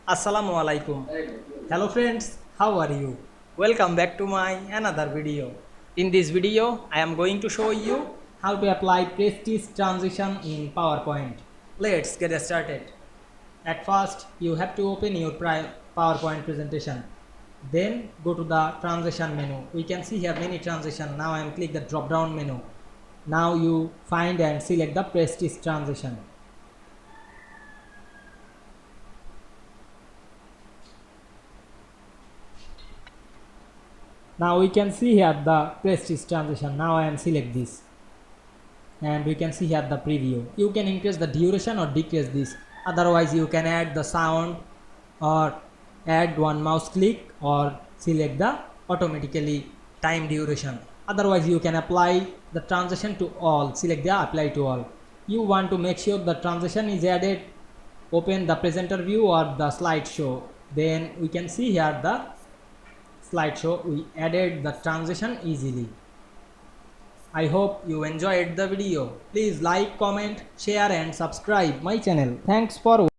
Assalamu Walaikum. Hello friends, how are you? Welcome back to my another video. In this video, I am going to show you how to apply prestige transition in PowerPoint. Let's get started. At first, you have to open your PowerPoint presentation. Then go to the transition menu. We can see here many transition. Now I am click the drop down menu. Now you find and select the prestige transition. Now we can see here the prestige transition. Now I am select this, and we can see here the preview. You can increase the duration or decrease this. Otherwise you can add the sound or add one mouse click or select the automatically time duration. Otherwise you can apply the transition to all. Select the apply to all. You want to make sure the transition is added. Open the presenter view or the slideshow. Then we can see here the slideshow. We added the transition easily. I hope you enjoyed the video. Please like, comment, share and subscribe my channel. Thanks for watching.